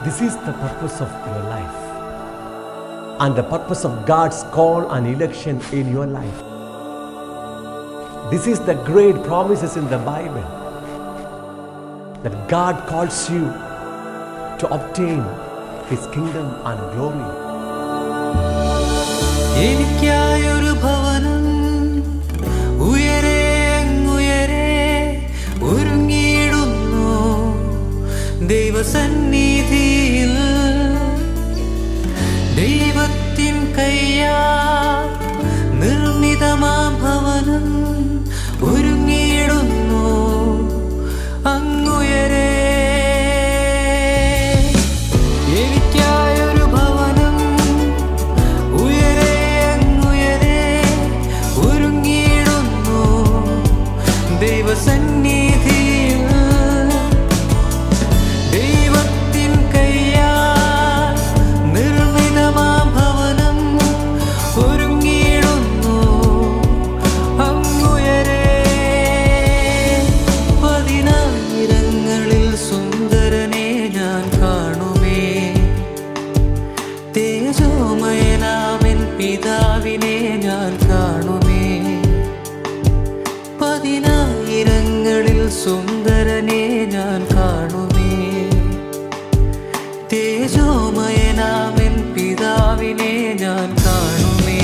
This is the purpose of your life and the purpose of God's call and election in your life. This is the great promises in the Bible that God calls you to obtain His kingdom and glory. എനിക്കായൊരു ഭവനം ഉയരെ ഒരുങ്ങിയിടുന്നു ദൈവസന്നിധിയിൽ. ദൈവത്തിൻ കയ്യാൽ നിർമ്മിതമാം ഭവനം ഒരുങ്ങിയിടുന്നു അങ്ങുയരെ. എനിക്കായൊരു ഭവനം ഉയരെ ഒരുങ്ങിയിടുന്നു ദൈവസന്നിധിയിൽ. ദൈവത്തിൻ കയ്യാൽ നിർമ്മിതമാം ഭവനം ഒരുങ്ങിയിടുന്നു അങ്ങുയരെ. പതിനായിരങ്ങളിൽ സുന്ദരനെ ഞാൻ കാണുമേ, തേജോമയനാമൻ പിതാവിനെ ഞാൻ കാണുമേ. പതിനായിരങ്ങളിൽ സുന്ദരനെ ഞാൻ കാണുമേ, തേജോമയനാമൻ പിതാവിനെ ഞാൻ കാണുമേ.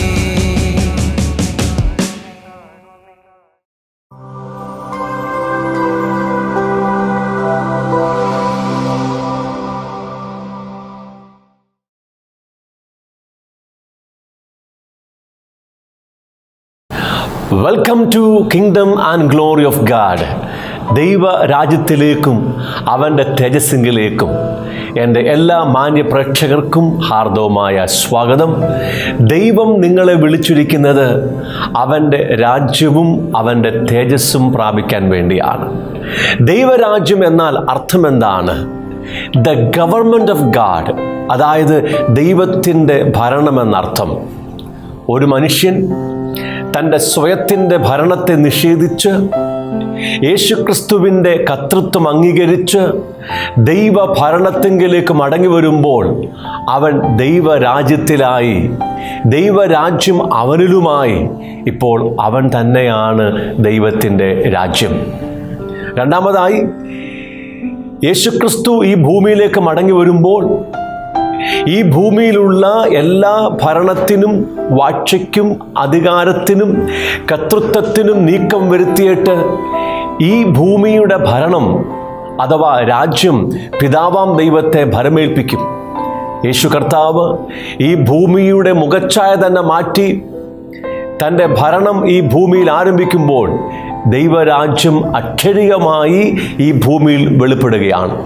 Welcome to kingdom and glory of God. ദൈവരാജ്യത്തിലേക്കും അവൻ്റെ തേജസ്സിങ്കിലേക്കും എൻ്റെ എല്ലാ മാന്യ പ്രേക്ഷകർക്കും ഹാർദവമായ സ്വാഗതം. ദൈവം നിങ്ങളെ വിളിച്ചിരിക്കുന്നത് അവൻ്റെ രാജ്യവും അവൻ്റെ തേജസ്സും പ്രാപിക്കാൻ വേണ്ടിയാണ്. ദൈവരാജ്യം എന്നാൽ അർത്ഥം എന്താണ്? ദ ഗവൺമെൻറ് ഓഫ് ഗാഡ്, അതായത് ദൈവത്തിൻ്റെ ഭരണമെന്നർത്ഥം. ഒരു മനുഷ്യൻ തൻ്റെ സ്വയത്തിൻ്റെ ഭരണത്തെ നിഷേധിച്ച് യേശുക്രിസ്തുവിൻ്റെ കർത്തൃത്വം അംഗീകരിച്ച് ദൈവഭരണത്തിങ്കിലേക്ക് മടങ്ങി വരുമ്പോൾ അവൻ ദൈവരാജ്യത്തിലായി, ദൈവരാജ്യം അവനിലുമായി. ഇപ്പോൾ അവൻ തന്നെയാണ് ദൈവത്തിൻ്റെ രാജ്യം. രണ്ടാമതായി, യേശുക്രിസ്തു ഈ ഭൂമിയിലേക്ക് മടങ്ങി വരുമ്പോൾ ഈ ഭൂമിയിലുള്ള എല്ലാ ഭരണത്തിനും വാഴ്ചയ്ക്കും അധികാരത്തിനും കർത്തൃത്വത്തിനും നീക്കം വരുത്തിയിട്ട് ഈ ഭൂമിയുടെ ഭരണം അഥവാ രാജ്യം പിതാവാം ദൈവത്തെ ഭരമേൽപ്പിക്കും. യേശു കർത്താവ് ഈ ഭൂമിയുടെ മുഖച്ഛായ തന്നെ മാറ്റി തൻ്റെ ഭരണം ഈ ഭൂമിയിൽ ആരംഭിക്കുമ്പോൾ ദൈവരാജ്യം അക്ഷരികമായി ഈ ഭൂമിയിൽ വെളിപ്പെടുകയാണ്.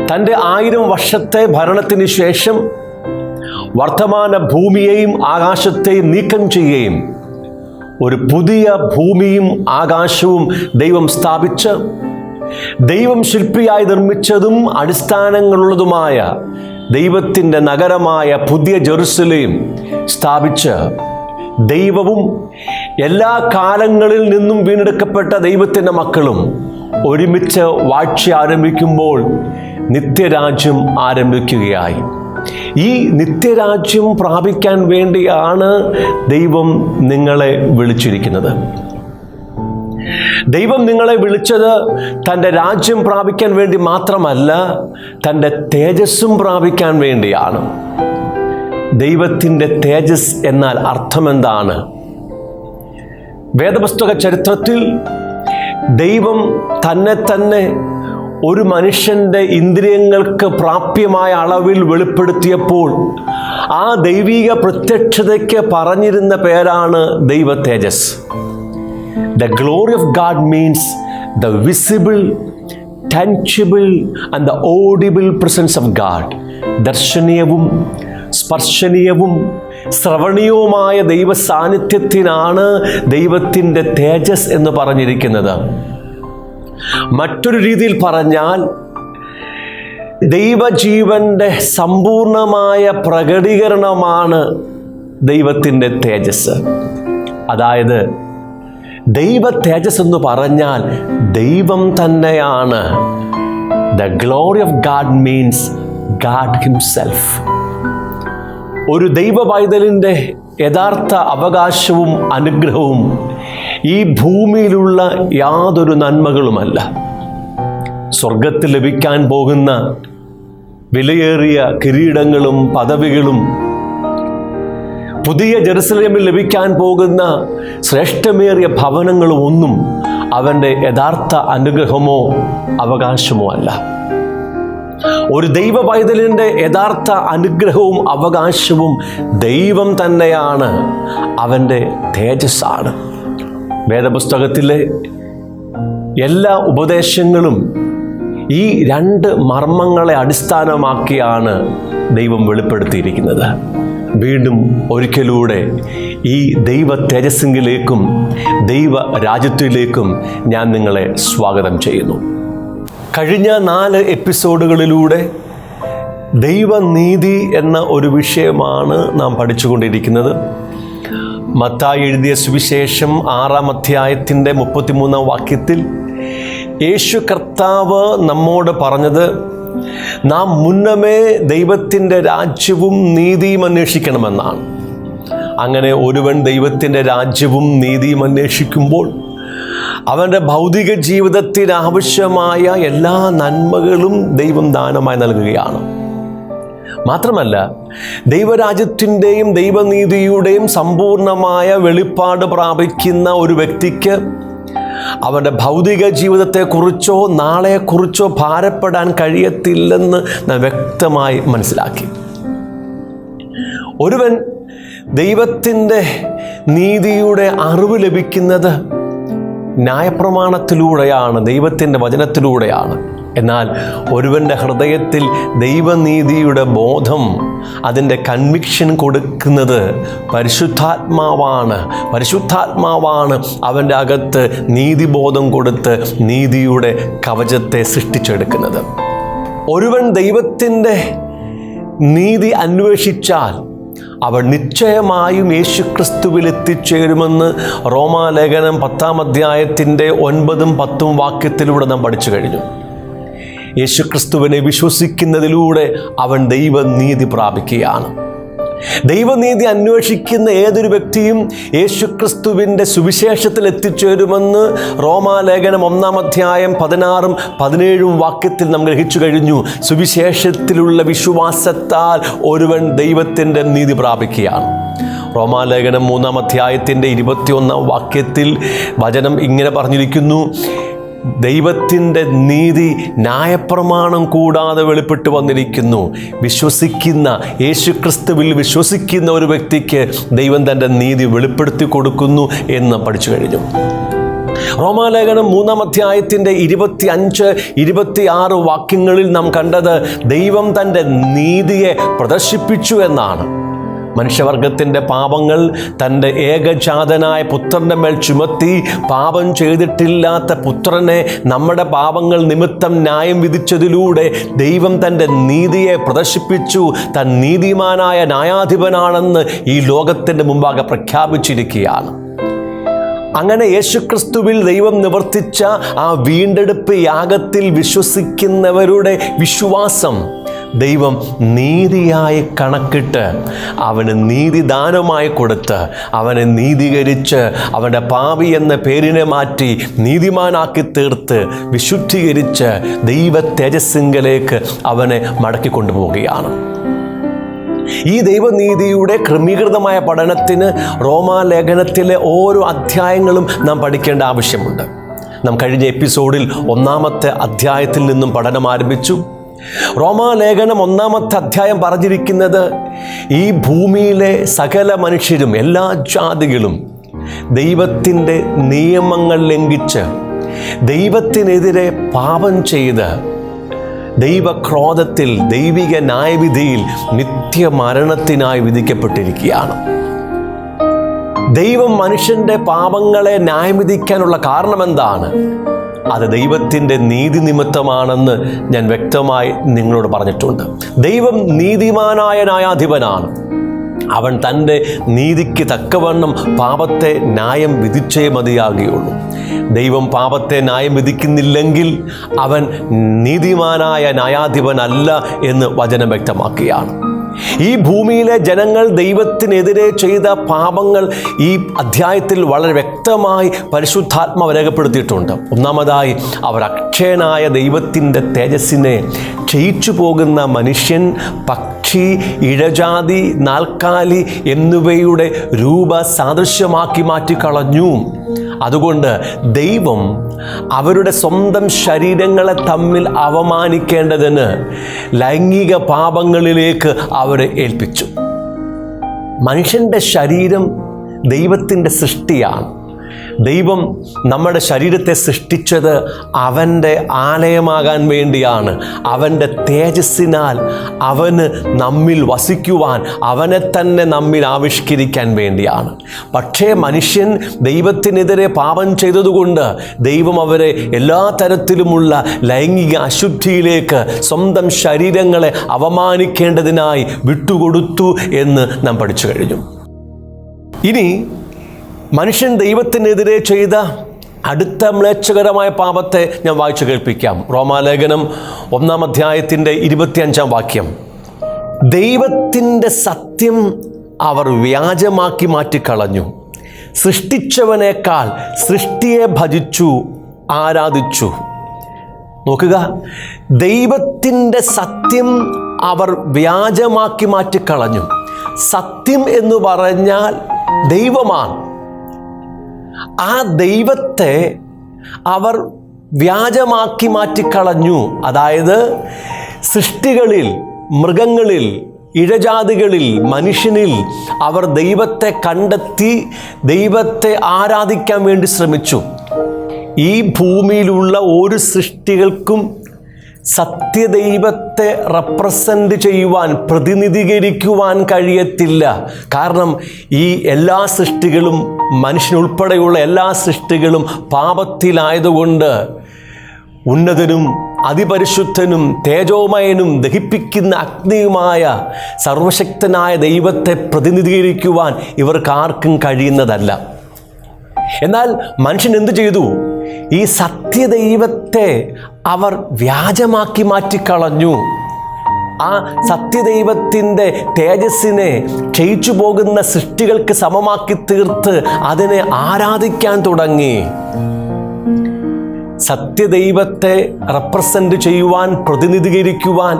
തൻ്റെ 1000 വർഷത്തെ ഭരണത്തിന് ശേഷം വർത്തമാന ഭൂമിയെയും ആകാശത്തെയും നീക്കം ചെയ്യുകയും ഒരു പുതിയ ഭൂമിയും ആകാശവും ദൈവം സ്ഥാപിച്ച് ദൈവം ശില്പിയായി നിർമ്മിച്ചതും അടിസ്ഥാനങ്ങളുള്ളതുമായ ദൈവത്തിൻ്റെ നഗരമായ പുതിയ ജെറുസലേം സ്ഥാപിച്ച് ദൈവവും എല്ലാ കാലങ്ങളിൽ നിന്നും വീണ്ടെടുക്കപ്പെട്ട ദൈവത്തിൻ്റെ മക്കളും ഒരുമിച്ച് വാഴ്ച ആരംഭിക്കുമ്പോൾ നിത്യരാജ്യം ആരംഭിക്കുകയായി. ഈ നിത്യരാജ്യം പ്രാപിക്കാൻ വേണ്ടിയാണ് ദൈവം നിങ്ങളെ വിളിച്ചിരിക്കുന്നത്. ദൈവം നിങ്ങളെ വിളിച്ചത് തൻ്റെ രാജ്യം പ്രാപിക്കാൻ വേണ്ടി മാത്രമല്ല, തൻ്റെ തേജസ്സും പ്രാപിക്കാൻ വേണ്ടിയാണ്. ദൈവത്തിൻ്റെ തേജസ് എന്നാൽ അർത്ഥമെന്താണ്? വേദപുസ്തക ചരിത്രത്തിൽ ദൈവം തന്നെ ഒരു മനുഷ്യൻ്റെ ഇന്ദ്രിയങ്ങൾക്ക് പ്രാപ്യമായ അളവിൽ വെളിപ്പെടുത്തിയപ്പോൾ ആ ദൈവിക പ്രത്യക്ഷതയ്ക്ക് പറഞ്ഞിരുന്ന പേരാണ് ദൈവ തേജസ്. The glory of God means the visible, tangible and the audible presence of God. ദർശനീയവും സ്പർശനീയവും ശ്രവണീയവുമായ ദൈവ സാന്നിധ്യത്തിനാണ് ദൈവത്തിൻ്റെ തേജസ് എന്ന് പറഞ്ഞിരിക്കുന്നത്. മറ്റൊരു രീതിയിൽ പറഞ്ഞാൽ ദൈവജീവൻ്റെ സമ്പൂർണമായ പ്രകടീകരണമാണ് ദൈവത്തിൻ്റെ തേജസ്. അതായത് ദൈവ തേജസ് എന്ന് പറഞ്ഞാൽ ദൈവം തന്നെയാണ്. The glory of God means God Himself. ഒരു ദൈവ പൈതലിൻ്റെ യഥാർത്ഥ അവകാശവും അനുഗ്രഹവും ഈ ഭൂമിയിലുള്ള യാതൊരു നന്മകളുമല്ല. സ്വർഗത്തിൽ ലഭിക്കാൻ പോകുന്ന വിലയേറിയ കിരീടങ്ങളും പദവികളും, പുതിയ ജെറുസലേമിൽ ലഭിക്കാൻ പോകുന്ന ശ്രേഷ്ഠമേറിയ ഭവനങ്ങളും ഒന്നും അവൻ്റെ യഥാർത്ഥ അനുഗ്രഹമോ അവകാശമോ അല്ല. ഒരു ദൈവ പൈതലിൻ്റെ യഥാർത്ഥ അനുഗ്രഹവും അവകാശവും ദൈവം തന്നെയാണ്, അവൻ്റെ തേജസ്സാണ്. വേദപുസ്തകത്തിലെ എല്ലാ ഉപദേശങ്ങളും ഈ രണ്ട് മർമ്മങ്ങളെ അടിസ്ഥാനമാക്കിയാണ് ദൈവം വെളിപ്പെടുത്തിയിരിക്കുന്നത്. വീണ്ടും ഒരിക്കലൂടെ ഈ ദൈവ തേജസ്സിലേക്കും ദൈവ രാജ്യത്തിലേക്കും ഞാൻ നിങ്ങളെ സ്വാഗതം ചെയ്യുന്നു. കഴിഞ്ഞ 4 എപ്പിസോഡുകളിലൂടെ ദൈവനീതി എന്ന ഒരു വിഷയമാണ് നാം പഠിച്ചുകൊണ്ടിരിക്കുന്നത്. മത്തായി എഴുതിയ സുവിശേഷം 6-ാം അധ്യായത്തിൻ്റെ 33-ാം വാക്യത്തിൽ യേശു കർത്താവ് നമ്മോട് പറഞ്ഞത്, നാം മുന്നമേ ദൈവത്തിൻ്റെ രാജ്യവും നീതിയും അന്വേഷിക്കണമെന്നാണ്. അങ്ങനെ ഒരുവൻ ദൈവത്തിൻ്റെ രാജ്യവും നീതിയും അന്വേഷിക്കുമ്പോൾ അവൻ്റെ ഭൗതിക ജീവിതത്തിന് ആവശ്യമായ എല്ലാ നന്മകളും ദൈവം ദാനമായി നൽകുകയാണ്. മാത്രമല്ല, ദൈവരാജ്യത്തിൻ്റെയും ദൈവനീതിയുടെയും സമ്പൂർണമായ വെളിപ്പാട് പ്രാപിക്കുന്ന ഒരു വ്യക്തിക്ക് അവൻ്റെ ഭൗതിക ജീവിതത്തെക്കുറിച്ചോ നാളെക്കുറിച്ചോ ഭാരപ്പെടാൻ കഴിയത്തില്ലെന്ന് നാം വ്യക്തമായി മനസ്സിലാക്കി. ഒരുവൻ ദൈവത്തിൻ്റെ നീതിയുടെ അറിവ് ലഭിക്കുന്നത് ന്യായപ്രമാണത്തിലൂടെയാണ്, ദൈവത്തിൻ്റെ വചനത്തിലൂടെയാണ്. എന്നാൽ ഒരുവൻ്റെ ഹൃദയത്തിൽ ദൈവനീതിയുടെ ബോധം, അതിൻ്റെ കൺവിക്ഷൻ കൊടുക്കുന്നത് പരിശുദ്ധാത്മാവാണ്. പരിശുദ്ധാത്മാവാണ് അവൻ്റെ അകത്ത് നീതിബോധം കൊടുത്ത് നീതിയുടെ കവചത്തെ സൃഷ്ടിച്ചെടുക്കുന്നത്. ഒരുവൻ ദൈവത്തിൻ്റെ നീതി അന്വേഷിച്ചാൽ അവൻ നിശ്ചയമായും യേശുക്രിസ്തുവിൽ എത്തിച്ചേരുമെന്ന് റോമാലേഖനം 10-ാം അധ്യായത്തിൻ്റെ 9-ഉം 10-ഉം വാക്യത്തിലൂടെ നാം പഠിച്ചു കഴിഞ്ഞു. യേശുക്രിസ്തുവിനെ വിശ്വസിക്കുന്നതിലൂടെ അവൻ ദൈവനീതി പ്രാപിക്കുകയാണ്. ദൈവനീതി അന്വേഷിക്കുന്ന ഏതൊരു വ്യക്തിയും യേശുക്രിസ്തുവിൻ്റെ സുവിശേഷത്തിൽ എത്തിച്ചേരുമെന്ന് റോമാലേഖനം 1-ാം അധ്യായം 16-ഉം 17-ഉം വാക്യത്തിൽ നാം ഗ്രഹിച്ചു കഴിഞ്ഞു. സുവിശേഷത്തിലുള്ള വിശ്വാസത്താൽ ഒരുവൻ ദൈവത്തിൻ്റെ നീതി പ്രാപിക്കുകയാണ്. റോമാലേഖനം 3-ാം അധ്യായത്തിൻ്റെ 21-ാം വാക്യത്തിൽ വചനം ഇങ്ങനെ പറഞ്ഞിരിക്കുന്നു, ദൈവത്തിൻ്റെ നീതി ന്യായപ്രമാണം കൂടാതെ വെളിപ്പെട്ട് വന്നിരിക്കുന്നു. വിശ്വസിക്കുന്ന, യേശുക്രിസ്തുവിൽ വിശ്വസിക്കുന്ന ഒരു വ്യക്തിക്ക് ദൈവം തൻ്റെ നീതി വെളിപ്പെടുത്തി കൊടുക്കുന്നു എന്ന് പഠിച്ചു കഴിഞ്ഞു. റോമാലേഖനം 3-ാം അധ്യായത്തിൻ്റെ 25-26 വാക്യങ്ങളിൽ നാം കണ്ടത് ദൈവം തൻ്റെ നീതിയെ പ്രദർശിപ്പിച്ചു എന്നാണ്. മനുഷ്യവർഗത്തിൻ്റെ പാപങ്ങൾ തൻ്റെ ഏകജാതനായ പുത്രൻ്റെ മേൽ ചുമത്തി പാപം ചെയ്തിട്ടില്ലാത്ത പുത്രനെ നമ്മുടെ പാപങ്ങൾ നിമിത്തം ന്യായം വിധിച്ചതിലൂടെ ദൈവം തൻ്റെ നീതിയെ പ്രദർശിപ്പിച്ചു. താൻ നീതിമാനായ ന്യായാധിപനാണെന്ന് ഈ ലോകത്തിൻ്റെ മുമ്പാകെ പ്രഖ്യാപിച്ചിരിക്കുകയാണ്. അങ്ങനെ യേശുക്രിസ്തുവിൽ ദൈവം നിവർത്തിച്ച ആ വീണ്ടെടുപ്പ് യാഗത്തിൽ വിശ്വസിക്കുന്നവരുടെ വിശ്വാസം ദൈവം നീതിയായി കണക്കിട്ട് അവന് നീതിദാനമായി കൊടുത്ത് അവനെ നീതീകരിച്ച് അവൻ്റെ പാപി എന്ന പേരിനെ മാറ്റി നീതിമാനാക്കി തീർത്ത് വിശുദ്ധീകരിച്ച് ദൈവ തേജസ്സിങ്കലേക്ക് അവനെ മടക്കിക്കൊണ്ടുപോവുകയാണ്. ഈ ദൈവനീതിയുടെ ക്രമീകൃതമായ പഠനത്തിന് റോമാലേഖനത്തിലെ ഓരോ അധ്യായങ്ങളും നാം പഠിക്കേണ്ട ആവശ്യമുണ്ട്. നാം കഴിഞ്ഞ എപ്പിസോഡിൽ 1-ാമത്തെ അധ്യായത്തിൽ നിന്നും പഠനം ആരംഭിച്ചു. റോമാലേഖനം 1-ാമത്തെ അധ്യായം പറഞ്ഞിരിക്കുന്നത് ഈ ഭൂമിയിലെ സകല മനുഷ്യരും, എല്ലാ ജാതികളും ദൈവത്തിൻ്റെ നിയമങ്ങൾ ലംഘിച്ച് ദൈവത്തിനെതിരെ പാപം ചെയ്ത് ദൈവക്രോധത്തിൽ, ദൈവിക ന്യായവിധിയിൽ നിത്യമരണത്തിനായി വിധിക്കപ്പെട്ടിരിക്കുകയാണ്. ദൈവം മനുഷ്യൻ്റെ പാപങ്ങളെ ന്യായവിധിക്കാനുള്ള കാരണം എന്താണ്? അത് ദൈവത്തിൻ്റെ നീതി നിമിത്തമാണെന്ന് ഞാൻ വ്യക്തമായി നിങ്ങളോട് പറഞ്ഞിട്ടുണ്ട്. ദൈവം നീതിമാനായ ന്യായാധിപനാണ്. അവൻ തൻ്റെ നീതിക്ക് തക്കവണ്ണം പാപത്തെ ന്യായം വിധിച്ചേ മതിയാകുകയുള്ളൂ. ദൈവം പാപത്തെ ന്യായം വിധിക്കുന്നില്ലെങ്കിൽ അവൻ നീതിമാനായ ന്യായാധിപനല്ല എന്ന് വചനം വ്യക്തമാക്കുകയാണ്. ഈ ഭൂമിയിലെ ജനങ്ങൾ ദൈവത്തിനെതിരെ ചെയ്ത പാപങ്ങൾ ഈ അധ്യായത്തിൽ വളരെ വ്യക്തമായി പരിശുദ്ധാത്മാവ് രേഖപ്പെടുത്തിയിട്ടുണ്ട്. ഒന്നാമതായി, അവർ അക്ഷയനായ ദൈവത്തിൻ്റെ തേജസ്സിനെ ക്ഷയിച്ചു പോകുന്ന മനുഷ്യൻ, പക്ഷി, ഇഴജാതി, നാൽക്കാലി എന്നിവയുടെ രൂപ സാദൃശ്യമാക്കി മാറ്റിക്കളഞ്ഞു. അതുകൊണ്ട് ദൈവം അവരുടെ സ്വന്തം ശരീരങ്ങളെ തമ്മിൽ അവമാനിക്കേണ്ടതിന് ലൈംഗിക പാപങ്ങളിലേക്ക് അവരെ ഏൽപ്പിച്ചു. മനുഷ്യൻ്റെ ശരീരം ദൈവത്തിൻ്റെ സൃഷ്ടിയാണ്. ദൈവം നമ്മുടെ ശരീരത്തെ സൃഷ്ടിച്ചത് അവൻ്റെ ആലയമാകാൻ വേണ്ടിയാണ്. അവൻ്റെ തേജസ്സിനാൽ അവന് നമ്മിൽ വസിക്കുവാൻ, അവനെ തന്നെ നമ്മിൽ ആവിഷ്കരിക്കാൻ വേണ്ടിയാണ്. പക്ഷേ മനുഷ്യൻ ദൈവത്തിനെതിരെ പാപം ചെയ്തതുകൊണ്ട് ദൈവം അവരെ എല്ലാ തരത്തിലുമുള്ള ലൈംഗിക അശുദ്ധിയിലേക്ക് സ്വന്തം ശരീരങ്ങളെ അവമാനിക്കേണ്ടതിനായി വിട്ടുകൊടുത്തു എന്ന് നാം പഠിച്ചു കഴിഞ്ഞു. ഇനി മനുഷ്യൻ ദൈവത്തിനെതിരെ ചെയ്ത അടുത്ത മ്ലേച്ഛകരമായ പാപത്തെ ഞാൻ വായിച്ചു കേൾപ്പിക്കാം. റോമാലേഖനം 1-ാം അധ്യായത്തിൻ്റെ 25-ാം വാക്യം. ദൈവത്തിൻ്റെ സത്യം അവർ വ്യാജമാക്കി മാറ്റിക്കളഞ്ഞു, സൃഷ്ടിച്ചവനേക്കാൾ സൃഷ്ടിയെ ഭജിച്ചു ആരാധിച്ചു. നോക്കുക, ദൈവത്തിൻ്റെ സത്യം അവർ വ്യാജമാക്കി മാറ്റിക്കളഞ്ഞു. സത്യം എന്ന് പറഞ്ഞാൽ ദൈവമാണ്. ആ ദൈവത്തെ അവർ വ്യാജമാക്കി മാറ്റിക്കളഞ്ഞു. അതായത് സൃഷ്ടികളിൽ, മൃഗങ്ങളിൽ, ഇഴജാതികളിൽ, മനുഷ്യനിൽ അവർ ദൈവത്തെ കണ്ടെത്തി ദൈവത്തെ ആരാധിക്കാൻ വേണ്ടി ശ്രമിച്ചു. ഈ ഭൂമിയിലുള്ള ഒരു സൃഷ്ടികൾക്കും സത്യദൈവത്തെ റെപ്രസെൻ്റ് ചെയ്യുവാൻ, പ്രതിനിധീകരിക്കുവാൻ കഴിയത്തില്ല. കാരണം ഈ എല്ലാ സൃഷ്ടികളും, മനുഷ്യനുൾപ്പെടെയുള്ള എല്ലാ സൃഷ്ടികളും പാപത്തിലായതുകൊണ്ട് ഉന്നതനും അതിപരിശുദ്ധനും തേജോമയനും ദഹിപ്പിക്കുന്ന അഗ്നിയുമായ സർവശക്തനായ ദൈവത്തെ പ്രതിനിധീകരിക്കുവാൻ ഇവർക്കാർക്കും കഴിയുന്നതല്ല. എന്നാൽ മനുഷ്യൻ എന്തു ചെയ്തു? ഈ സത്യദൈവത്തെ അവർ വ്യാജമാക്കി മാറ്റിക്കളഞ്ഞു. ആ സത്യദൈവത്തിൻ്റെ തേജസ്സിനെ ക്ഷയിച്ചു പോകുന്ന സൃഷ്ടികൾക്ക് സമമാക്കി തീർത്ത് അതിനെ ആരാധിക്കാൻ തുടങ്ങി. സത്യദൈവത്തെ റെപ്രസെൻ്റ് ചെയ്യുവാൻ, പ്രതിനിധീകരിക്കുവാൻ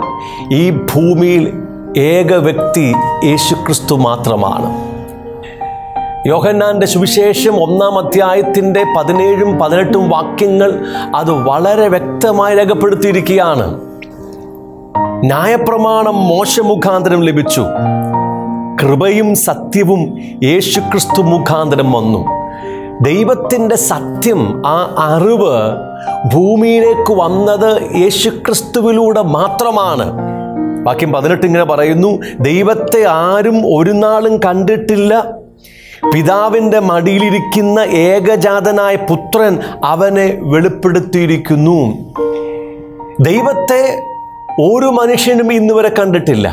ഈ ഭൂമിയിൽ ഏക വ്യക്തി യേശുക്രിസ്തു മാത്രമാണ്. യോഹന്നാൻ്റെ സുവിശേഷം 1-ാം അധ്യായത്തിൻ്റെ 17-ഉം 18-ഉം വാക്യങ്ങൾ അത് വളരെ വ്യക്തമായി രേഖപ്പെടുത്തിയിരിക്കുകയാണ്. ന്യായപ്രമാണം മോശെ മുഖാന്തരം ലഭിച്ചു, കൃപയും സത്യവും യേശുക്രിസ്തു മുഖാന്തരം വന്നു. ദൈവത്തിൻ്റെ സത്യം, ആ അറിവ് ഭൂമിയിലേക്ക് വന്നത് യേശുക്രിസ്തുവിലൂടെ മാത്രമാണ്. വാക്യം 18 ഇങ്ങനെ പറയുന്നു: ദൈവത്തെ ആരും ഒരു നാളും കണ്ടിട്ടില്ല, പിതാവിൻ്റെ മടിയിലിരിക്കുന്ന ഏകജാതനായ പുത്രൻ അവനെ വെളിപ്പെടുത്തിയിരിക്കുന്നു. ദൈവത്തെ ഒരു മനുഷ്യനും ഇന്നുവരെ കണ്ടിട്ടില്ല.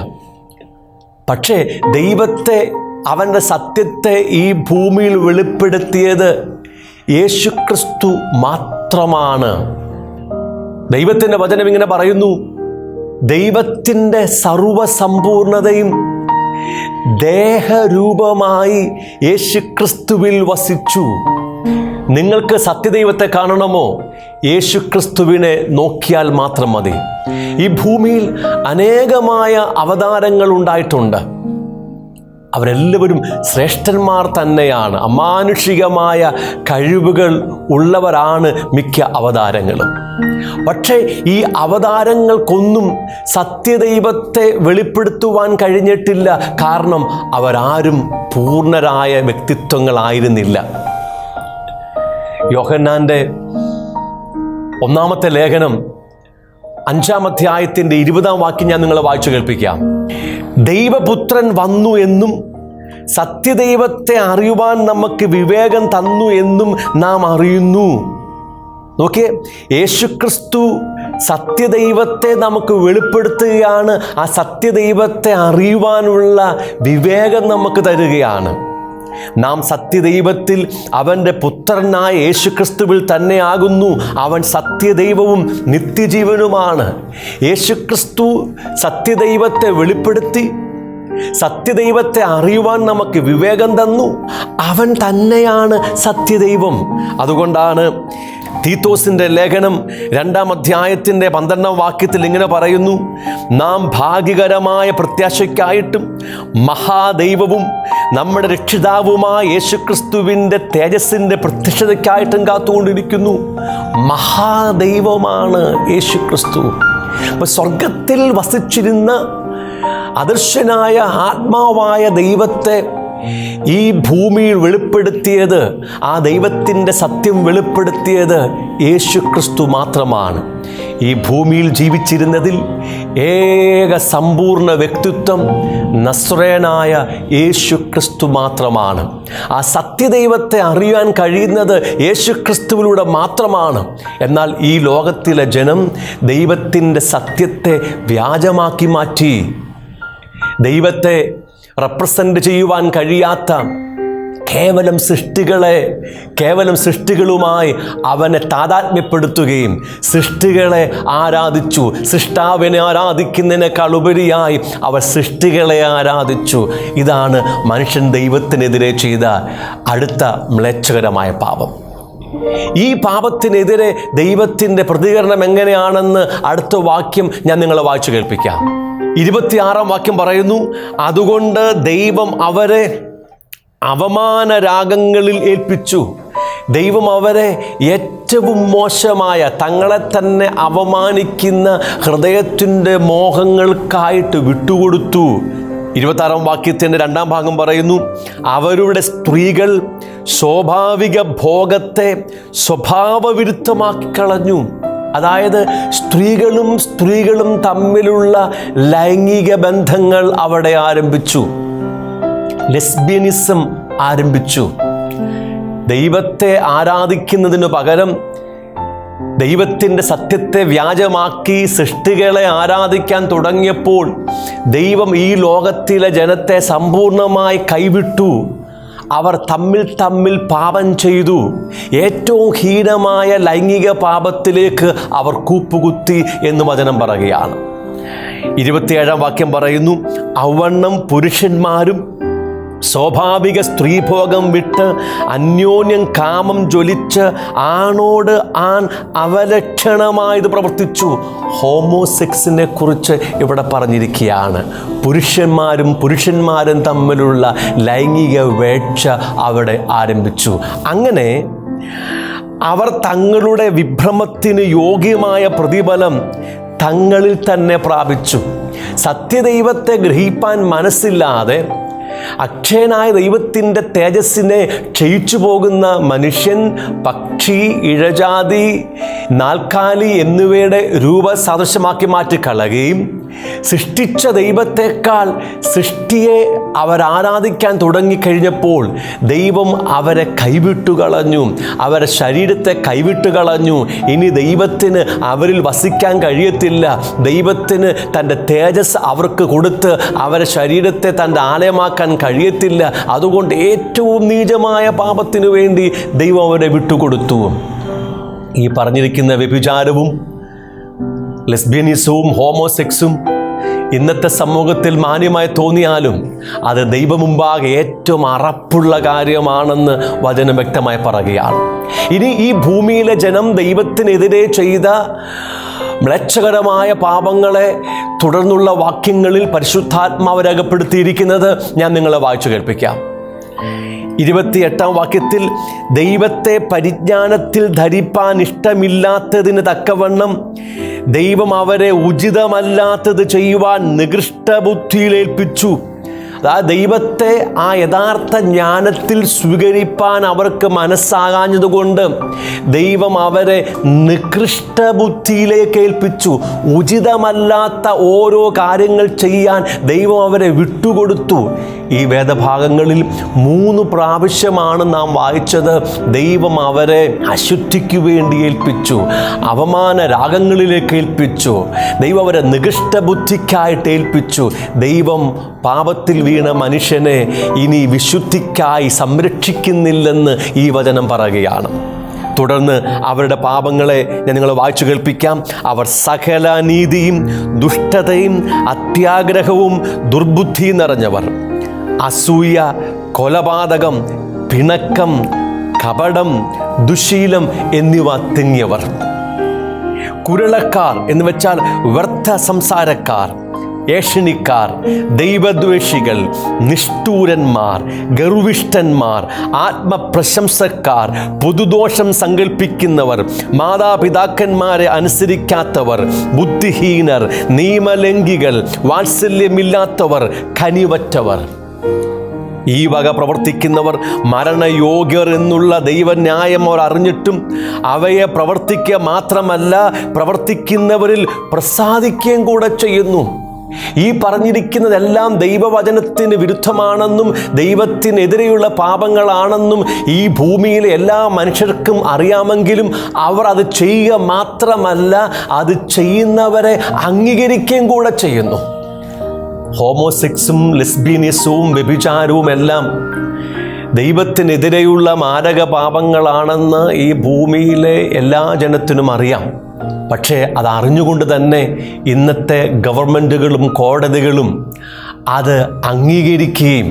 പക്ഷേ ദൈവത്തെ, അവൻ്റെ സത്യത്തെ ഈ ഭൂമിയിൽ വെളിപ്പെടുത്തിയത് യേശുക്രിസ്തു മാത്രമാണ്. ദൈവത്തിൻ്റെ വചനം ഇങ്ങനെ പറയുന്നു: ദൈവത്തിൻ്റെ സർവസമ്പൂർണതയും ദേഹരൂപമായി യേശുക്രിസ്തുവിൽ വസിച്ചു. നിങ്ങൾക്ക് സത്യദൈവത്തെ കാണണമോ? യേശുക്രിസ്തുവിനെ നോക്കിയാൽ മാത്രം മതി. ഈ ഭൂമിയിൽ അനേകമായ അവതാരങ്ങൾ ഉണ്ടായിട്ടുണ്ട്. അവരെല്ലാവരും ശ്രേഷ്ഠന്മാർ തന്നെയാണ്. അമാനുഷികമായ കഴിവുകൾ ഉള്ളവരാണ് മിക്ക അവതാരങ്ങളും. പക്ഷേ ഈ അവതാരങ്ങൾക്കൊന്നും സത്യദൈവത്തെ വെളിപ്പെടുത്തുവാൻ കഴിഞ്ഞിട്ടില്ല. കാരണം അവരാരും പൂർണ്ണരായ വ്യക്തിത്വങ്ങളായിരുന്നില്ല. യോഹന്നാൻ്റെ 1-ാമത്തെ ലേഖനം 5-ാം അധ്യായത്തിൻ്റെ 20-ാം വാക്യം ഞാൻ നിങ്ങളെ വായിച്ചു കേൾപ്പിക്കാം. ദൈവപുത്രൻ വന്നു എന്നും സത്യദൈവത്തെ അറിയുവാൻ നമുക്ക് വിവേകം തന്നു എന്നും നാം അറിയുന്നു. നോക്കിയേ, യേശുക്രിസ്തു സത്യദൈവത്തെ നമുക്ക് വെളിപ്പെടുത്തുകയാണ്. ആ സത്യദൈവത്തെ അറിയുവാനുള്ള വിവേകം നമുക്ക് തരികയാണ്. നാം സത്യദൈവത്തിൽ അവൻ്റെ പുത്രനായ യേശുക്രിസ്തുവിൽ തന്നെയാകുന്നു. അവൻ സത്യദൈവവും നിത്യജീവനുമാണ്. യേശുക്രിസ്തു സത്യദൈവത്തെ വെളിപ്പെടുത്തി, സത്യദൈവത്തെ അറിയുവാൻ നമുക്ക് വിവേകം തന്നു. അവൻ തന്നെയാണ് സത്യദൈവം. അതുകൊണ്ടാണ് തീത്തോസിൻ്റെ ലേഖനം 2-ാം അധ്യായത്തിൻ്റെ 12-ാം വാക്യത്തിൽ ഇങ്ങനെ പറയുന്നു: നാം ഭാഗ്യകരമായ പ്രത്യാശയ്ക്കായിട്ടും മഹാദൈവവും നമ്മുടെ രക്ഷിതാവുമായ യേശുക്രിസ്തുവിൻ്റെ തേജസ്സിൻ്റെ പ്രത്യക്ഷതയ്ക്കായിട്ടും കാത്തുകൊണ്ടിരിക്കുന്നു. മഹാദൈവമാണ് യേശുക്രിസ്തു. അപ്പോൾ സ്വർഗത്തിൽ വസിച്ചിരുന്ന അദൃശ്യനായ ആത്മാവായ ദൈവത്തെ ഈ ഭൂമിയിൽ വെളിപ്പെടുത്തിയത്, ആ ദൈവത്തിൻ്റെ സത്യം വെളിപ്പെടുത്തിയത് യേശുക്രിസ്തു മാത്രമാണ്. ഈ ഭൂമിയിൽ ജീവിച്ചിരുന്നതിൽ ഏക സമ്പൂർണ്ണ വ്യക്തിത്വം നസ്രയനായ യേശുക്രിസ്തു മാത്രമാണ്. ആ സത്യദൈവത്തെ അറിയാൻ കഴിയുന്നത് യേശുക്രിസ്തുവിലൂടെ മാത്രമാണ്. എന്നാൽ ഈ ലോകത്തിലെ ജനം ദൈവത്തിൻ്റെ സത്യത്തെ വ്യാജമാക്കി മാറ്റി. ദൈവത്തെ റെപ്രസെൻ്റ് ചെയ്യുവാൻ കഴിയാത്ത കേവലം സൃഷ്ടികളുമായി അവനെ താതാത്മ്യപ്പെടുത്തുകയും സൃഷ്ടികളെ ആരാധിച്ചു. സൃഷ്ടാവിനെ ആരാധിക്കുന്നതിനേക്കാൾ ഉപരിയായി അവർ സൃഷ്ടികളെ ആരാധിച്ചു. ഇതാണ് മനുഷ്യൻ ദൈവത്തിനെതിരെ ചെയ്ത അടുത്ത മ്ലേച്ഛകരമായ പാപം. ഈ പാപത്തിനെതിരെ ദൈവത്തിൻ്റെ പ്രതികരണം എങ്ങനെയാണെന്ന് അടുത്ത വാക്യം ഞാൻ നിങ്ങളെ വായിച്ചു കേൾപ്പിക്കാം. 26-ാം വാക്യം പറയുന്നു: അതുകൊണ്ട് ദൈവം അവരെ അവമാനരാഗങ്ങളിൽ ഏൽപ്പിച്ചു. ദൈവം അവരെ ഏറ്റവും മോശമായ, തങ്ങളെ തന്നെ അവമാനിക്കുന്ന ഹൃദയത്തിൻ്റെ മോഹങ്ങൾക്കായിട്ട് വിട്ടുകൊടുത്തു. 26-ാം വാക്യത്തിൻ്റെ 2-ാം ഭാഗം പറയുന്നു: അവരുടെ സ്ത്രീകൾ സ്വാഭാവിക ഭോഗത്തെ സ്വഭാവവിരുദ്ധമാക്കി കളഞ്ഞു. അതായത് സ്ത്രീകളും തമ്മിലുള്ള ലൈംഗിക ബന്ധങ്ങൾ അവിടെ ആരംഭിച്ചു. ലെസ്ബിയനിസം ആരംഭിച്ചു. ദൈവത്തെ ആരാധിക്കുന്നതിനു പകരം ദൈവത്തിൻ്റെ സത്യത്തെ വ്യാജമാക്കി സൃഷ്ടികളെ ആരാധിക്കാൻ തുടങ്ങിയപ്പോൾ ദൈവം ഈ ലോകത്തിലെ ജനത്തെ സമ്പൂർണ്ണമായി കൈവിട്ടു. അവർ തമ്മിൽ പാപം ചെയ്തു. ഏറ്റവും ഹീനമായ ലൈംഗിക പാപത്തിലേക്ക് അവർ കൂപ്പുകുത്തി എന്ന് വചനം പറയുകയാണ്. 27-ാം വാക്യം പറയുന്നു: ഔവണ്ണം പുരുഷന്മാരും സ്വാഭാവിക സ്ത്രീഭോഗം വിട്ട് അന്യോന്യം കാമം ജ്വലിച്ച് ആണോട് ആൺ അവലക്ഷണമായത് പ്രവർത്തിച്ചു. ഹോമോസെക്സിനെ കുറിച്ച് ഇവിടെ പറഞ്ഞിരിക്കുകയാണ്. പുരുഷന്മാരും തമ്മിലുള്ള ലൈംഗിക വേഴ്ച അവിടെ ആരംഭിച്ചു. അങ്ങനെ അവർ തങ്ങളുടെ വിഭ്രമത്തിന് യോഗ്യമായ പ്രതിഫലം തങ്ങളിൽ തന്നെ പ്രാപിച്ചു. സത്യദൈവത്തെ ഗ്രഹിപ്പാൻ മനസ്സില്ലാതെ അക്ഷയനായ ദൈവത്തിൻ്റെ തേജസ്സിനെ ക്ഷയിച്ചു പോകുന്ന മനുഷ്യൻ, പക്ഷി, ഇഴജാതി, നാൽക്കാലി എന്നിവയുടെ രൂപസദൃശമാക്കി മാറ്റിക്കളയുകയും സൃഷ്ടിച്ച ദൈവത്തെക്കാൾ സൃഷ്ടിയെ അവരാരാധിക്കാൻ തുടങ്ങിക്കഴിഞ്ഞപ്പോൾ ദൈവം അവരെ കൈവിട്ടുകളഞ്ഞു. അവരെ ശരീരത്തെ കൈവിട്ടുകളഞ്ഞു. ഇനി ദൈവത്തിന് അവരിൽ വസിക്കാൻ കഴിയത്തില്ല. ദൈവത്തിന് തൻ്റെ തേജസ് അവർക്ക് കൊടുത്ത് അവരെ ശരീരത്തെ തൻ്റെ ആലയമാക്കാൻ കഴിയത്തില്ല. അതുകൊണ്ട് ഏറ്റവും നീചമായ പാപത്തിനു വേണ്ടി ദൈവം അവരെ വിട്ടുകൊടുത്തു. ഈ പറഞ്ഞിരിക്കുന്ന വ്യഭിചാരവും ലെസ്ബിയനിസവും ഹോമോസെക്സും ഇന്നത്തെ സമൂഹത്തിൽ മാന്യമായി തോന്നിയാലും അത് ദൈവമുമ്പാകെ ഏറ്റവും അറപ്പുള്ള കാര്യമാണെന്ന് വചനം വ്യക്തമായി പറയുകയാണ്. ഇനി ഈ ഭൂമിയിലെ ജനം ദൈവത്തിനെതിരെ ചെയ്ത മ്ലേച്ഛകരമായ പാപങ്ങളെ തുടർന്നുള്ള വാക്യങ്ങളിൽ പരിശുദ്ധാത്മാവ് രേഖപ്പെടുത്തിയിരിക്കുന്നത് ഞാൻ നിങ്ങളെ വായിച്ചു കേൾപ്പിക്കാം. 28-ാം വാക്യത്തിൽ: ദൈവത്തെ പരിജ്ഞാനത്തിൽ ധരിപ്പാൻ ഇഷ്ടമില്ലാത്തതിന് തക്കവണ്ണം ദൈവം അവരെ ഉചിതമല്ലാത്തത് ചെയ്യുവാൻ നികൃഷ്ടബുദ്ധിയിലേൽപ്പിച്ചു. അതായത് ദൈവത്തെ ആ യഥാർത്ഥ ജ്ഞാനത്തിൽ സ്വീകരിപ്പാൻ അവർക്ക് മനസ്സാകാഞ്ഞതുകൊണ്ട് ദൈവം അവരെ നികൃഷ്ട ബുദ്ധിയിലേക്ക് ഏൽപ്പിച്ചു. ഉചിതമല്ലാത്ത ഓരോ കാര്യങ്ങൾ ചെയ്യാൻ ദൈവം അവരെ വിട്ടുകൊടുത്തു. ഈ വേദഭാഗങ്ങളിൽ 3 പ്രാവശ്യമാണ് നാം വായിച്ചത്. ദൈവം അവരെ അശുദ്ധിക്ക് വേണ്ടി ഏൽപ്പിച്ചു, അവമാന രാഗങ്ങളിലേക്ക് ഏൽപ്പിച്ചു, ദൈവം അവരെ നികൃഷ്ടബുദ്ധിക്കായിട്ട് ഏൽപ്പിച്ചു. ദൈവം പാപത്തിൽ വീണ മനുഷ്യനെ ഇനി വിശുദ്ധിക്കായി സംരക്ഷിക്കുന്നില്ലെന്ന് ഈ വചനം പറയുകയാണ്. തുടർന്ന് അവരുടെ പാപങ്ങളെ ഞാൻ നിങ്ങളെ വായിച്ചു കേൾപ്പിക്കാം. അവർ സകല അനീതിയും ദുഷ്ടതയും അത്യാഗ്രഹവും ദുർബുദ്ധിയും നിറഞ്ഞവർ, അസൂയ, കൊലപാതകം, പിണക്കം, കപടം, ദുശീലം എന്നിവ തിങ്ങിയവർ. കുരളക്കാർ എന്ന് വെച്ചാൽ വ്യർത്ഥ സംസാരക്കാർ, ഏഷണിക്കാർ, ദൈവദ്വേഷികൾ, നിഷ്ഠൂരന്മാർ, ഗർവിഷ്ഠന്മാർ, ആത്മപ്രശംസക്കാർ, പൊതുദോഷം സങ്കല്പിക്കുന്നവർ, മാതാപിതാക്കന്മാരെ അനുസരിക്കാത്തവർ, ബുദ്ധിഹീനർ, നിയമലംഘികൾ, വാത്സല്യമില്ലാത്തവർ, കനിവറ്റവർ. ഈ വക പ്രവർത്തിക്കുന്നവർ മരണയോഗ്യർ എന്നുള്ള ദൈവന്യായം അവർ അറിഞ്ഞിട്ടും അവയെ പ്രവർത്തിക്കുക മാത്രമല്ല, പ്രവർത്തിക്കുന്നവരിൽ പ്രസാദിക്കുകയും കൂടെ ചെയ്യുന്നു. ഈ പറഞ്ഞിരിക്കുന്നതെല്ലാം ദൈവവചനത്തിന് വിരുദ്ധമാണെന്നും ദൈവത്തിനെതിരെയുള്ള പാപങ്ങളാണെന്നും ഈ ഭൂമിയിലെ എല്ലാ മനുഷ്യർക്കും അറിയാമെങ്കിലും അവർ അത് ചെയ്യുക മാത്രമല്ല, അത് ചെയ്യുന്നവരെ അംഗീകരിക്കുകയും കൂടെ ചെയ്യുന്നു. ഹോമോസെക്സും ലെസ്ബീനിസവും വ്യഭിചാരവും എല്ലാം ദൈവത്തിനെതിരെയുള്ള മാരക പാപങ്ങളാണെന്ന് ഈ ഭൂമിയിലെ എല്ലാ ജനത്തിനും അറിയാം. പക്ഷേ അത് അറിഞ്ഞുകൊണ്ട് തന്നെ ഇന്നത്തെ ഗവൺമെൻറ്റുകളും കോടതികളും അത് അംഗീകരിക്കുകയും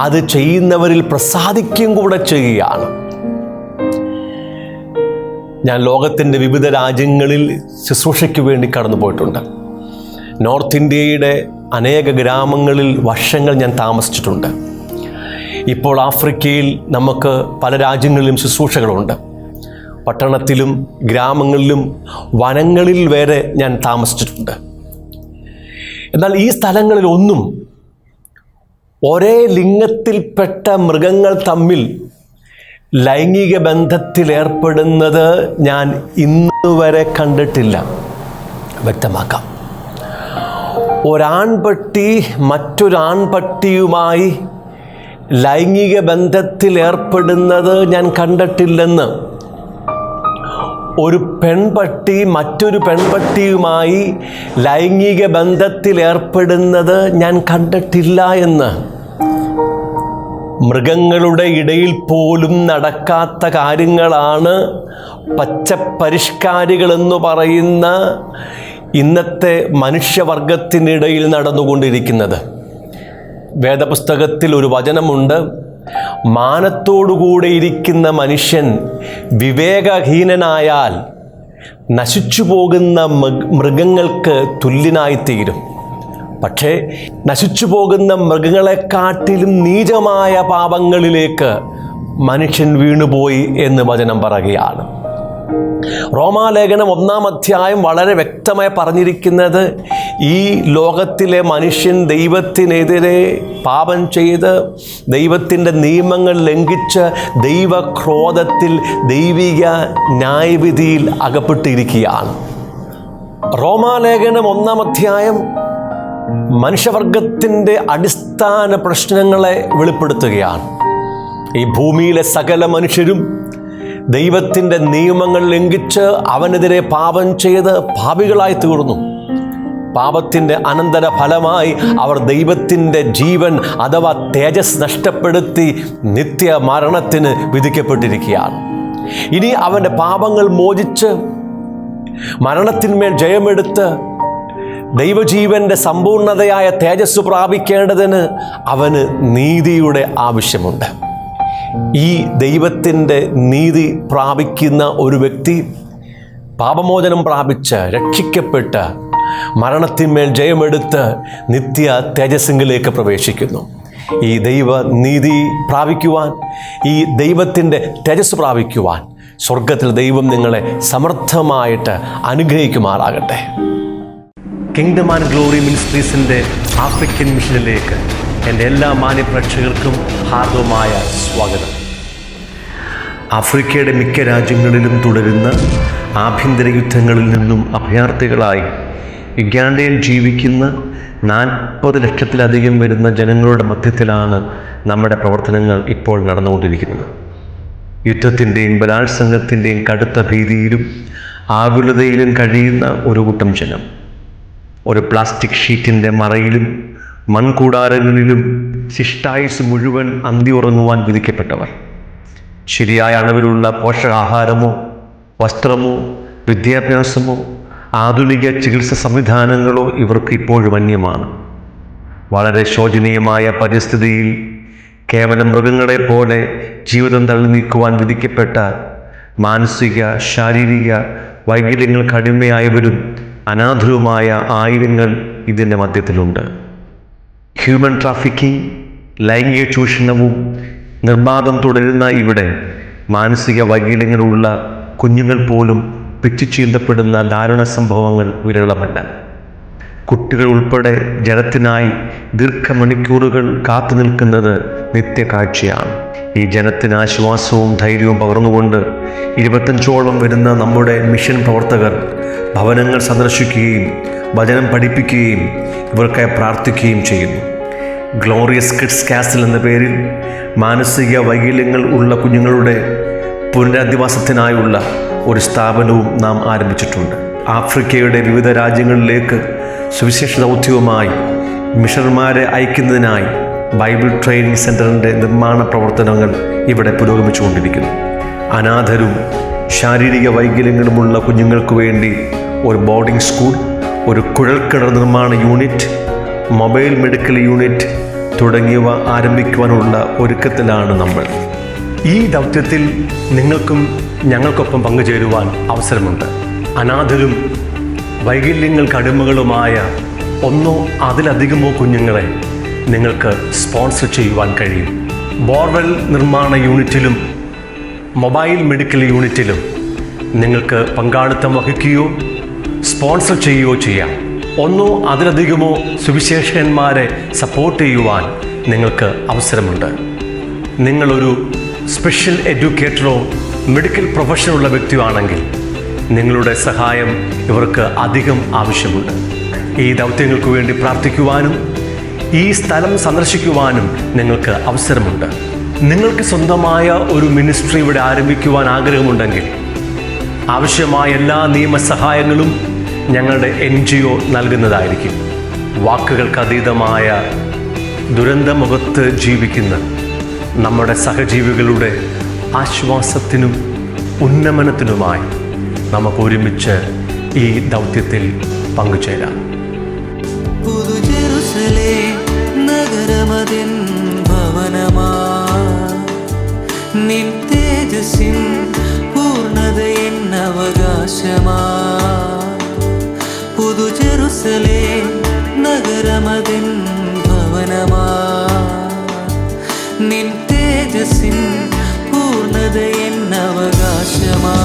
അത് ചെയ്യുന്നവരിൽ പ്രസാദിക്കുകയും കൂടെ ചെയ്യുകയാണ്. ഞാൻ ലോകത്തിൻ്റെ വിവിധ രാജ്യങ്ങളിൽ ശുശ്രൂഷയ്ക്ക് വേണ്ടി കടന്നു പോയിട്ടുണ്ട്. നോർത്ത് ഇന്ത്യയുടെ അനേക ഗ്രാമങ്ങളിൽ വർഷങ്ങൾ ഞാൻ താമസിച്ചിട്ടുണ്ട്. ഇപ്പോൾ ആഫ്രിക്കയിൽ നമുക്ക് പല രാജ്യങ്ങളിലും ശുശ്രൂഷകളുണ്ട്. പട്ടണത്തിലും ഗ്രാമങ്ങളിലും വനങ്ങളിൽ വരെ ഞാൻ താമസിച്ചിട്ടുണ്ട്. എന്നാൽ ഈ സ്ഥലങ്ങളിലൊന്നും ഒരേ ലിംഗത്തിൽപ്പെട്ട മൃഗങ്ങൾ തമ്മിൽ ലൈംഗിക ബന്ധത്തിലേർപ്പെടുന്നത് ഞാൻ ഇന്നുവരെ കണ്ടിട്ടില്ല. വ്യക്തമാക്കാം. ഒരാൺപട്ടി മറ്റൊരാൺപട്ടിയുമായി ലൈംഗിക ബന്ധത്തിലേർപ്പെടുന്നത് ഞാൻ കണ്ടിട്ടില്ലെന്ന്, ഒരു പെൺപട്ടി മറ്റൊരു പെൺപട്ടിയുമായി ലൈംഗിക ബന്ധത്തിലേർപ്പെടുന്നത് ഞാൻ കണ്ടിട്ടില്ല എന്ന്, മൃഗങ്ങളുടെ ഇടയിൽ പോലും നടക്കാത്ത കാര്യങ്ങളാണ് പച്ചപ്പരിഷ്കാരികളെന്ന് പറയുന്ന ഇന്നത്തെ മനുഷ്യവർഗത്തിനിടയിൽ നടന്നുകൊണ്ടിരിക്കുന്നത്. വേദപുസ്തകത്തിൽ ഒരു വചനമുണ്ട്, മാനത്തോടുകൂടെ ഇരിക്കുന്ന മനുഷ്യൻ വിവേകഹീനനായാൽ നശിച്ചു പോകുന്ന മൃഗങ്ങൾക്ക് തുല്യനായിത്തീരും. പക്ഷേ നശിച്ചു പോകുന്ന മൃഗങ്ങളെക്കാട്ടിലും നീചമായ പാപങ്ങളിലേക്ക് മനുഷ്യൻ വീണുപോയി എന്ന് വചനം പറയുകയാണ്. റോമാലേഖനം 1-ാം അധ്യായം വളരെ വ്യക്തമായി പറഞ്ഞിരിക്കുന്നത്, ഈ ലോകത്തിലെ മനുഷ്യൻ ദൈവത്തിനെതിരെ പാപം ചെയ്ത് ദൈവത്തിൻ്റെ നിയമങ്ങൾ ലംഘിച്ച് ദൈവക്രോധത്തിൽ ദൈവിക ന്യായവിധിയിൽ അകപ്പെട്ടിരിക്കുകയാണ്. റോമാലേഖനം 1-ാം അധ്യായം മനുഷ്യവർഗത്തിൻ്റെ അടിസ്ഥാന പ്രശ്നങ്ങളെ വെളിപ്പെടുത്തുകയാണ്. ഈ ഭൂമിയിലെ സകല മനുഷ്യരും ദൈവത്തിൻ്റെ നിയമങ്ങൾ ലംഘിച്ച് അവനെതിരെ പാപം ചെയ്ത് പാപികളായി തീർന്നു. പാപത്തിൻ്റെ അനന്തര ഫലമായി അവർ ദൈവത്തിൻ്റെ ജീവൻ അഥവാ തേജസ് നഷ്ടപ്പെടുത്തി നിത്യമരണത്തിന് വിധിക്കപ്പെട്ടിരിക്കുകയാണ്. ഇനി അവൻ്റെ പാപങ്ങൾ മോചിച്ച് മരണത്തിന്മേൽ ജയമെടുത്ത് ദൈവജീവൻ്റെ സമ്പൂർണതയായ തേജസ് പ്രാപിക്കേണ്ടതിന് അവന് നീതിയുടെ ആവശ്യമുണ്ട്. ഈ ദൈവത്തിൻ്റെ നീതി പ്രാപിക്കുന്ന ഒരു വ്യക്തി പാപമോചനം പ്രാപിച്ച് രക്ഷിക്കപ്പെട്ട് മരണത്തിന്മേൽ ജയമെടുത്ത് നിത്യ തേജസ്സിലേക്ക് പ്രവേശിക്കുന്നു. ഈ ദൈവ നീതി പ്രാപിക്കുവാൻ, ഈ ദൈവത്തിൻ്റെ തേജസ് പ്രാപിക്കുവാൻ സ്വർഗത്തിൽ ദൈവം നിങ്ങളെ സമർത്ഥമായിട്ട് അനുഗ്രഹിക്കുമാറാകട്ടെ. കിങ്ഡം ആൻഡ് ഗ്ലോറി മിനിസ്ട്രീസിൻ്റെ ആഫ്രിക്കൻ മിഷനിലേക്ക് എൻ്റെ എല്ലാ മാന്യപ്രേക്ഷകർക്കും ഹാർദവമായ സ്വാഗതം. ആഫ്രിക്കയുടെ മിക്ക രാജ്യങ്ങളിലും തുടരുന്ന ആഭ്യന്തര യുദ്ധങ്ങളിൽ നിന്നും അഭയാർത്ഥികളായി യുഗാണ്ടയിൽ ജീവിക്കുന്ന 40 ലക്ഷത്തിലധികം വരുന്ന ജനങ്ങളുടെ മധ്യത്തിലാണ് നമ്മുടെ പ്രവർത്തനങ്ങൾ ഇപ്പോൾ നടന്നുകൊണ്ടിരിക്കുന്നത്. യുദ്ധത്തിൻ്റെയും ബലാത്സംഗത്തിൻ്റെയും കടുത്ത ഭീതിയിലും ആകുലതയിലും കഴിയുന്ന ഒരു കൂട്ടം ജനം, ഒരു പ്ലാസ്റ്റിക് ഷീറ്റിൻ്റെ മറയിലും മൺകൂടാരങ്ങളിലും ശിഷ്ടായുസ് മുഴുവൻ അന്തി ഉറങ്ങുവാൻ വിധിക്കപ്പെട്ടവർ. ശരിയായ അളവിലുള്ള പോഷകാഹാരമോ വസ്ത്രമോ വിദ്യാഭ്യാസമോ ആധുനിക ചികിത്സ സംവിധാനങ്ങളോ ഇവർക്ക് ഇപ്പോഴും അന്യമാണ്. വളരെ ശോചനീയമായ പരിസ്ഥിതിയിൽ കേവലം മൃഗങ്ങളെ പോലെ ജീവിതം തള്ളി നീക്കുവാൻ വിധിക്കപ്പെട്ട മാനസിക ശാരീരിക വൈകല്യങ്ങൾക്ക് അടിമയായവരും അനാഥരുമായ ആയിരങ്ങൾ ഇതിൻ്റെ മധ്യത്തിലുണ്ട്. ഹ്യൂമൻ ട്രാഫിക്കിംഗ്, ലൈംഗിക ചൂഷണവും നിർബാധം തുടരുന്ന ഇവിടെ മാനസിക വൈകല്യങ്ങളുള്ള കുഞ്ഞുങ്ങൾ പോലും പിച്ചിച്ചീന്തപ്പെടുന്ന ദാരുണ സംഭവങ്ങൾ വിരളമല്ല. കുട്ടികൾ ഉൾപ്പെടെ ജലത്തിനായി ദീർഘമണിക്കൂറുകൾ കാത്തു നിൽക്കുന്നത് നിത്യകാഴ്ചയാണ്. ഈ ജനത്തിന് ആശ്വാസവും ധൈര്യവും പകർന്നുകൊണ്ട് 25ഓളം വരുന്ന നമ്മുടെ മിഷൻ പ്രവർത്തകർ ഭവനങ്ങൾ സന്ദർശിക്കുകയും വചനം പഠിപ്പിക്കുകയും ഇവർക്കായി പ്രാർത്ഥിക്കുകയും ചെയ്യുന്നു. ഗ്ലോറിയസ് കിഡ്സ് കാസിൽ എന്ന പേരിൽ മാനസിക വൈകല്യങ്ങൾ ഉള്ള കുഞ്ഞുങ്ങളുടെ പുനരധിവാസത്തിനായുള്ള ഒരു സ്ഥാപനവും നാം ആരംഭിച്ചിട്ടുണ്ട്. ആഫ്രിക്കയുടെ വിവിധ രാജ്യങ്ങളിലേക്ക് സുവിശേഷ ദൗത്യവുമായി മിഷണർമാരെ അയക്കുന്നതിനായി ബൈബിൾ ട്രെയിനിങ് സെൻ്ററിൻ്റെ നിർമ്മാണ പ്രവർത്തനങ്ങൾ ഇവിടെ പുരോഗമിച്ചുകൊണ്ടിരിക്കുന്നു. അനാഥരും ശാരീരിക വൈകല്യങ്ങളുമുള്ള കുഞ്ഞുങ്ങൾക്ക് വേണ്ടി ഒരു ബോർഡിംഗ് സ്കൂൾ, ഒരു കുഴൽക്കിണർ നിർമ്മാണ യൂണിറ്റ്, മൊബൈൽ മെഡിക്കൽ യൂണിറ്റ് തുടങ്ങിയവ ആരംഭിക്കുവാനുള്ള ഒരുക്കത്തിലാണ് നമ്മൾ. ഈ ദൗത്യത്തിൽ നിങ്ങൾക്കും ഞങ്ങൾക്കൊപ്പം പങ്കുചേരുവാൻ അവസരമുണ്ട്. അനാഥരും വൈകല്യങ്ങൾക്ക് അടിമകളുമായ ഒന്നോ അതിലധികമോ കുഞ്ഞുങ്ങളെ നിങ്ങൾക്ക് സ്പോൺസർ ചെയ്യുവാൻ കഴിയും. ബോർവെൽ നിർമ്മാണ യൂണിറ്റിലും മൊബൈൽ മെഡിക്കൽ യൂണിറ്റിലും നിങ്ങൾക്ക് പങ്കാളിത്തം വഹിക്കുകയോ സ്പോൺസർ ചെയ്യുകയോ ചെയ്യാം. ഒന്നോ അതിലധികമോ സുവിശേഷകന്മാരെ സപ്പോർട്ട് ചെയ്യുവാൻ നിങ്ങൾക്ക് അവസരമുണ്ട്. നിങ്ങളൊരു സ്പെഷ്യൽ എഡ്യൂക്കേറ്ററോ മെഡിക്കൽ പ്രൊഫഷനുള്ള വ്യക്തിയോ ആണെങ്കിൽ നിങ്ങളുടെ സഹായം ഇവർക്ക് അധികം ആവശ്യമുണ്ട്. ഈ ദൗത്യങ്ങൾക്ക് വേണ്ടി പ്രാർത്ഥിക്കുവാനും ഈ സ്ഥലം സന്ദർശിക്കുവാനും നിങ്ങൾക്ക് അവസരമുണ്ട്. നിങ്ങൾക്ക് സ്വന്തമായ ഒരു മിനിസ്ട്രി ഇവിടെ ആരംഭിക്കുവാൻ ആഗ്രഹമുണ്ടെങ്കിൽ ആവശ്യമായ എല്ലാ നിയമസഹായങ്ങളും ഞങ്ങളുടെ NGO നൽകുന്നതായിരിക്കും. വാക്കുകൾക്കതീതമായ ദുരന്തമുഖത്ത് ജീവിക്കുന്ന നമ്മുടെ സഹജീവികളുടെ ആശ്വാസത്തിനും ഉന്നമനത്തിനുമായി നമുക്ക് ഒരുമിച്ച് ഈ ദൗത്യത്തിൽ പങ്കുചേരാം. പുതു ജെറുസലേം നഗരമതിൻ ഭവനമാ, നിൻ തേജസ്സിൻ പൂർണ്ണതയിൻ അവകാശമാ. പുതു ജെറുസലേം നഗരമതിൻ ഭവനമാ, നിൻ തേജസ്സിൻ പൂർണ്ണതയിൻ അവകാശമാ.